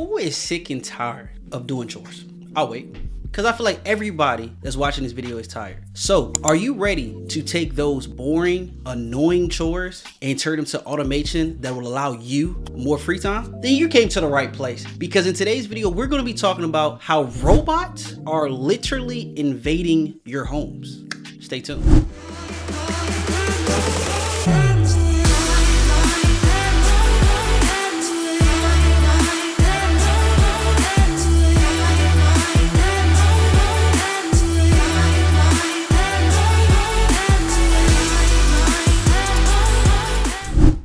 Who is sick and tired of doing chores? I'll wait, because I feel like everybody that's watching this video is tired. So are you ready to take those boring, annoying chores and turn them to automation that will allow you more free time? Then you came to the right place, because in today's video, we're going to be talking about how robots are literally invading your homes. Stay tuned.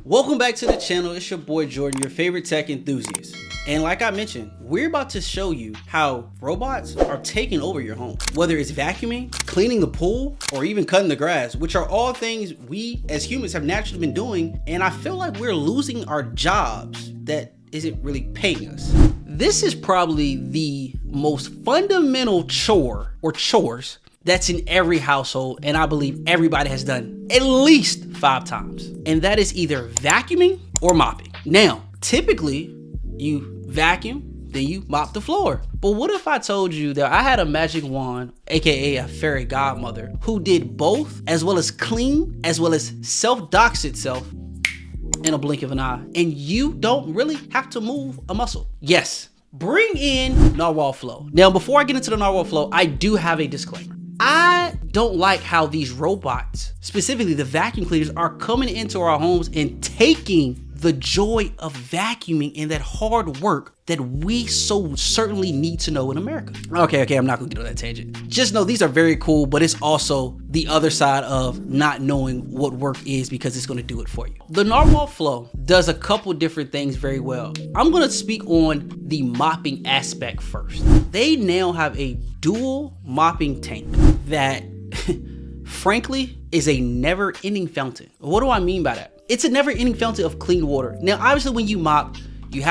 Welcome back to the channel. It's your boy Jordan, your favorite tech enthusiast. And like I mentioned, we're about to show you how robots are taking over your home. Whether it's vacuuming, cleaning the pool, or even cutting the grass, which are all things we as humans have naturally been doing. And I feel like we're losing our jobs that isn't really paying us. This is probably the most fundamental chore or chores that's in every household, and I believe everybody has done at least 5 times. And that is either vacuuming or mopping. Now, typically you vacuum, then you mop the floor. But what if I told you that I had a magic wand, aka a fairy godmother, who did both, as well as clean, as well as self-dox itself in a blink of an eye, and you don't really have to move a muscle? Yes, bring in Narwhal Flow. Now, before I get into the Narwhal Flow, I do have a disclaimer. I don't like how these robots, specifically the vacuum cleaners, are coming into our homes and taking the joy of vacuuming and that hard work that we so certainly need to know in America. Okay, I'm not gonna get on that tangent. Just know these are very cool, but it's also the other side of not knowing what work is, because it's gonna do it for you. The Narwhal Flow does a couple different things very well. I'm gonna speak on the mopping aspect first. They now have a dual mopping tank that frankly is a never-ending fountain. What do I mean by that? It's a never-ending fountain of clean water. Now, obviously, when you mop, you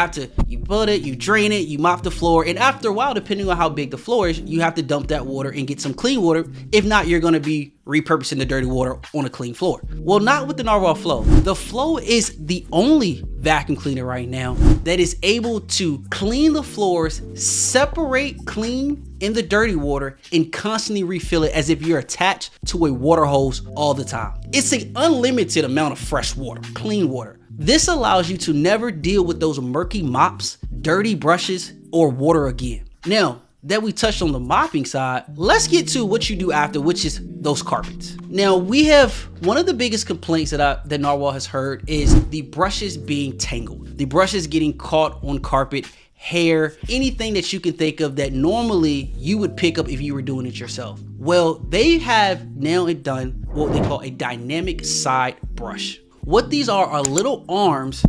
put it, you drain it, you mop the floor, and after a while, depending on how big the floor is, you have to dump that water and get some clean water. If not, you're gonna be repurposing the dirty water on a clean floor. Well, not with the Narwhal Flow. The Flow is the only vacuum cleaner right now that is able to clean the floors, separate clean in the dirty water, and constantly refill it as if you're attached to a water hose all the time. It's an unlimited amount of fresh water, clean water. This allows you to never deal with those murky mops, dirty brushes, or water again. Now that we touched on the mopping side, let's get to what you do after, which is those carpets. Now, we have one of the biggest complaints that Narwhal has heard is the brushes being tangled. The brushes getting caught on carpet, hair, anything that you can think of that normally you would pick up if you were doing it yourself. Well, they have now done what they call a dynamic side brush. What these are little arms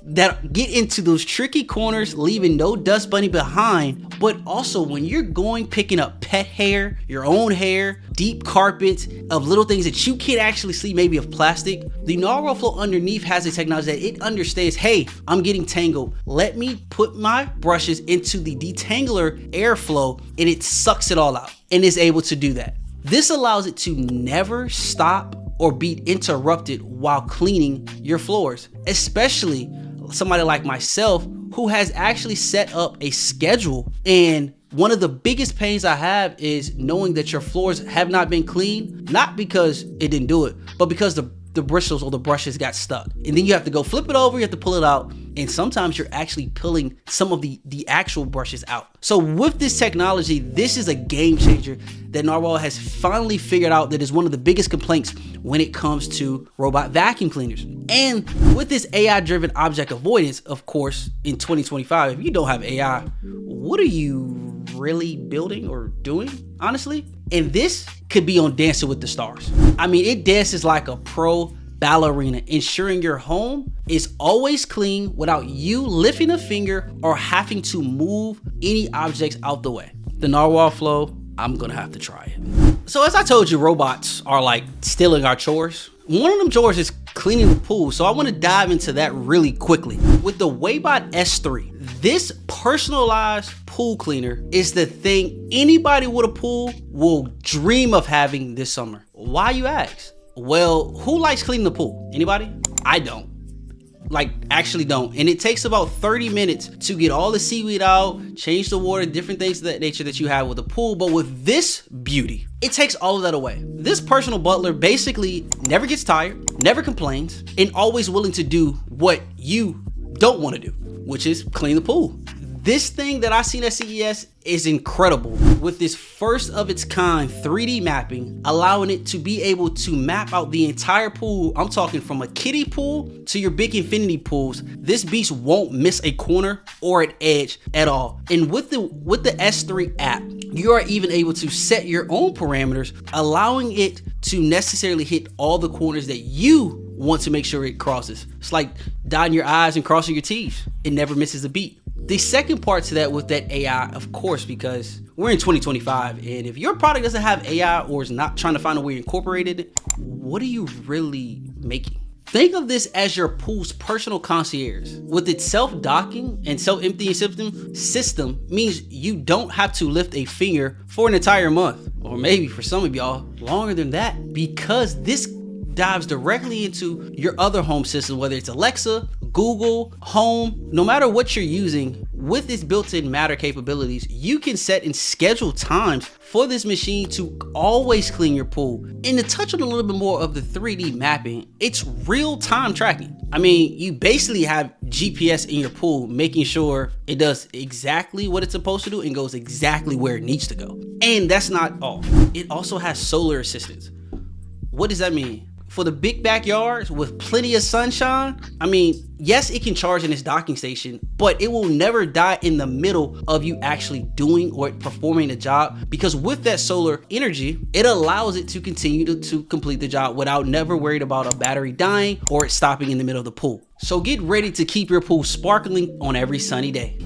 that get into those tricky corners, leaving no dust bunny behind. But also, when you're picking up pet hair, your own hair, deep carpets of little things that you can't actually see, maybe of plastic, the Narwhal Flow underneath has a technology that it understands, hey, I'm getting tangled. Let me put my brushes into the detangler airflow, and it sucks it all out and is able to do that. This allows it to never stop or be interrupted while cleaning your floors, especially somebody like myself who has actually set up a schedule. And one of the biggest pains I have is knowing that your floors have not been cleaned, not because it didn't do it, but because the bristles or the brushes got stuck. And then you have to go flip it over, you have to pull it out, and sometimes you're actually pulling some of the actual brushes out. So with this technology, this is a game changer that Narwhal has finally figured out that is one of the biggest complaints when it comes to robot vacuum cleaners. And with this AI-driven object avoidance, of course, in 2025, if you don't have AI, what are you really building or doing, honestly? And this could be on Dancing with the Stars. I mean, it dances like a pro ballerina, ensuring your home is always clean without you lifting a finger or having to move any objects out the way. The Narwhal Flow, I'm gonna have to try it. So as I told you, robots are like stealing our chores. One of them chores is cleaning the pool, so I want to dive into that really quickly. With the Waybot S3, this personalized pool cleaner is the thing anybody with a pool will dream of having this summer. Why, you ask? Well, who likes cleaning the pool? Anybody? I don't. like actually don't. And it takes about 30 minutes to get all the seaweed out, change the water, different things of that nature that you have with a pool. But with this beauty, it takes all of that away. This personal butler basically never gets tired, never complains, and always willing to do what you don't want to do, which is clean the pool. This thing that I seen at CES is incredible, with this first of its kind 3D mapping, allowing it to be able to map out the entire pool. I'm talking from a kiddie pool to your big infinity pools. This beast won't miss a corner or an edge at all. And with the S3 app, you are even able to set your own parameters, allowing it to necessarily hit all the corners that you want to make sure it crosses. It's like dotting your I's and crossing your T's. It never misses a beat. The second part to that with that AI, of course, because we're in 2025, and if your product doesn't have AI or is not trying to find a way to incorporate it, what are you really making? Think of this as your pool's personal concierge. With its self-docking and self-emptying system means you don't have to lift a finger for an entire month, or maybe for some of y'all longer than that, because this dives directly into your other home system, whether it's Alexa, Google, Home, no matter what you're using. With its built-in Matter capabilities, you can set and schedule times for this machine to always clean your pool. And to touch on a little bit more of the 3D mapping, it's real-time tracking. I mean, you basically have GPS in your pool, making sure it does exactly what it's supposed to do and goes exactly where it needs to go. And that's not all. It also has solar assistance. What does that mean? For the big backyards with plenty of sunshine, I mean, yes, it can charge in its docking station, but it will never die in the middle of you actually doing or performing the job, because with that solar energy, it allows it to continue to complete the job without never worried about a battery dying or it stopping in the middle of the pool. So get ready to keep your pool sparkling on every sunny day.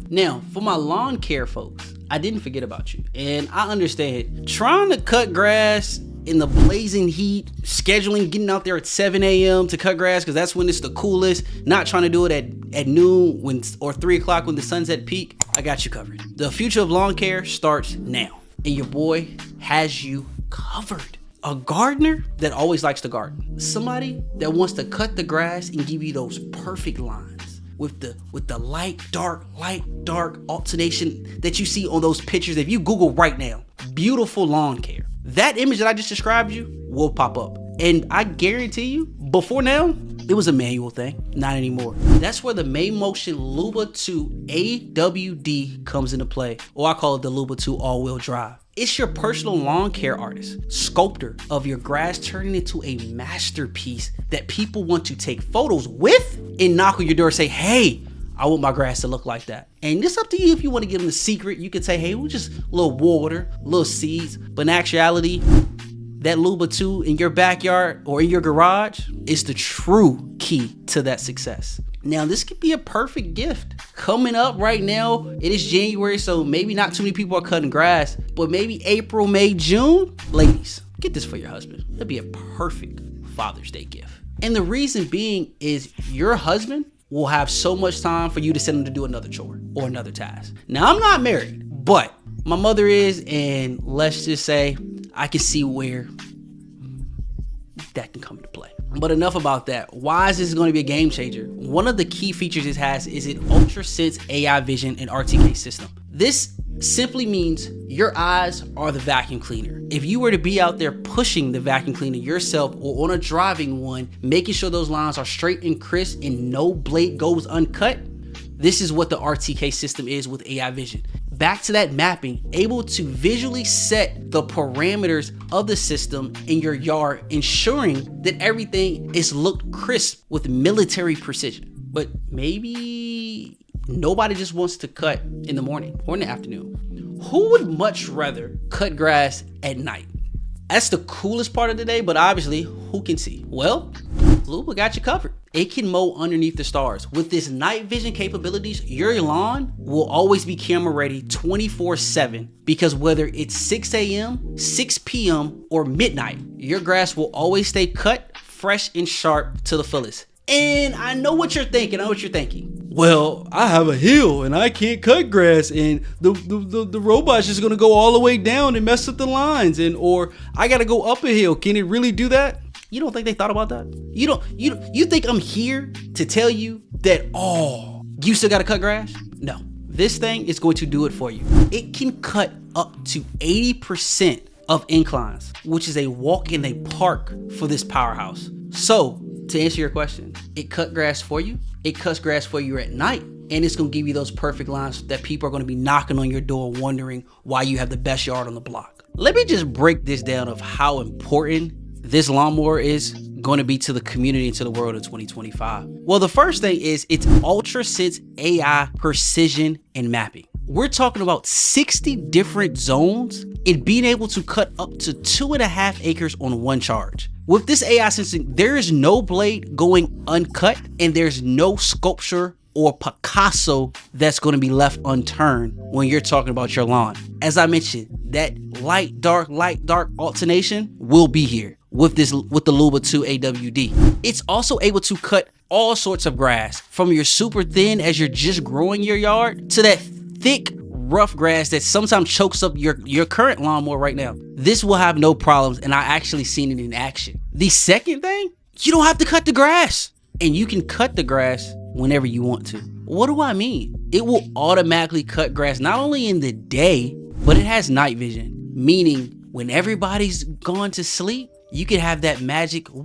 Now, for my lawn care folks, I didn't forget about you. And I understand trying to cut grass in the blazing heat, scheduling, getting out there at 7 a.m. to cut grass because that's when it's the coolest, not trying to do it at noon or 3 o'clock when the sun's at peak. I got you covered. The future of lawn care starts now, and your boy has you covered. A gardener that always likes to garden. Somebody that wants to cut the grass and give you those perfect lines with the light, dark alternation that you see on those pictures. If you Google right now, beautiful lawn care, that image that I just described you will pop up. And I guarantee you, before now, it was a manual thing, not anymore. That's where the Main Motion Luba 2 AWD comes into play, or I call it the Luba 2 all-wheel drive. It's your personal lawn care artist, sculptor of your grass, turning it into a masterpiece that people want to take photos with and knock on your door and say, hey, I want my grass to look like that. And it's up to you if you want to give them the secret. You can say, hey, we'll just a little water, little seeds. But in actuality, that Luba 2 in your backyard or in your garage is the true key to that success. Now, this could be a perfect gift. Coming up right now, it is January, so maybe not too many people are cutting grass, but maybe April, May, June. Ladies, get this for your husband. That'd be a perfect Father's Day gift. And the reason being is your husband will have so much time for you to send him to do another chore or another task. Now, I'm not married, but my mother is, and let's just say I can see where that can come into play. But enough about that. Why is this going to be a game changer? One of the key features it has is an UltraSense AI vision and RTK system. This simply means your eyes are the vacuum cleaner. If you were to be out there pushing the vacuum cleaner yourself or on a driving one, making sure those lines are straight and crisp and no blade goes uncut, this is what the RTK system is with AI vision. Back to that mapping, able to visually set the parameters of the system in your yard, ensuring that everything is looked crisp with military precision. But maybe nobody just wants to cut in the morning or in the afternoon. Who would much rather cut grass at night? That's the coolest part of the day, but obviously, who can see? Well, Luba got you covered. It can mow underneath the stars. With this night vision capabilities, your lawn will always be camera ready 24/7, because whether it's 6 a.m., 6 p.m., or midnight, your grass will always stay cut, fresh, and sharp to the fullest. And I know what you're thinking. Well, I have a hill and I can't cut grass, and the robot's just gonna go all the way down and mess up the lines, or I gotta go up a hill. Can it really do that? You don't think they thought about that? You think I'm here to tell you that, oh, you still gotta cut grass? No, this thing is going to do it for you. It can cut up to 80% of inclines, which is a walk in the park for this powerhouse. So to answer your question, it cut grass for you. It cuts grass for you at night. And it's gonna give you those perfect lines that people are gonna be knocking on your door wondering why you have the best yard on the block. Let me just break this down of how important this lawnmower is going to be to the community and to the world in 2025. Well, the first thing is it's Ultra Sense AI precision and mapping. We're talking about 60 different zones and being able to cut up to 2.5 acres on one charge. With this AI sensing, there is no blade going uncut and there's no sculpture or Picasso that's going to be left unturned when you're talking about your lawn. As I mentioned, that light dark alternation will be here with the Luba 2 AWD. It's also able to cut all sorts of grass, from your super thin as you're just growing your yard to that thick rough grass that sometimes chokes up your current lawnmower right now. This will have no problems, and I actually seen it in action. The second thing, you don't have to cut the grass, and you can cut the grass whenever you want to. What do I mean? It will automatically cut grass not only in the day, but it has night vision, meaning when everybody's gone to sleep, you can have that magical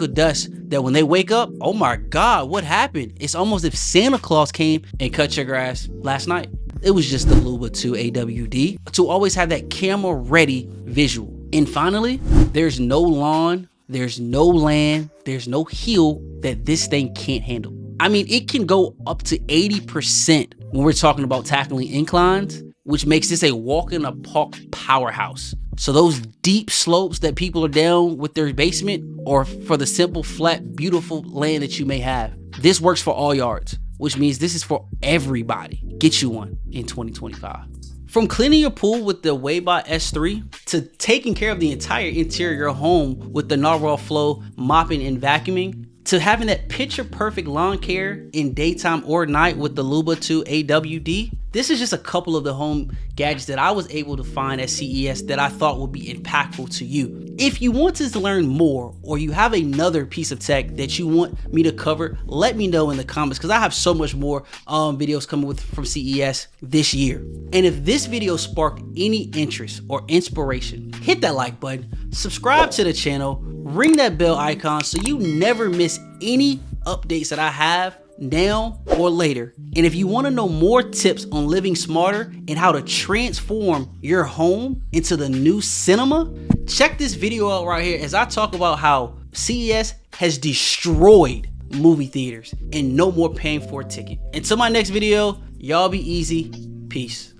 dust that when they wake up, oh my God, what happened? It's almost if Santa Claus came and cut your grass last night. It was just the Luba 2 AWD to always have that camera ready visual. And finally, there's no lawn, there's no land, there's no hill that this thing can't handle. I mean, it can go up to 80% when we're talking about tackling inclines, which makes this a walk in the park powerhouse. So those deep slopes that people are down with their basement, or for the simple, flat, beautiful land that you may have, this works for all yards, which means this is for everybody. Get you one in 2025. From cleaning your pool with the Waybot S3 to taking care of the entire interior of your home with the Narwhal Flow mopping and vacuuming, to having that picture perfect lawn care in daytime or night with the Luba 2 AWD, this is just a couple of the home gadgets that I was able to find at CES that I thought would be impactful to you. If you want to learn more, or you have another piece of tech that you want me to cover, let me know in the comments, because I have so much more videos coming from CES this year. And if this video sparked any interest or inspiration, hit that like button, subscribe to the channel, ring that bell icon so you never miss any updates that I have now or later. And if you want to know more tips on living smarter and how to transform your home into the new cinema, check this video out right here as I talk about how CES has destroyed movie theaters and no more paying for a ticket. Until my next video, y'all be easy. Peace.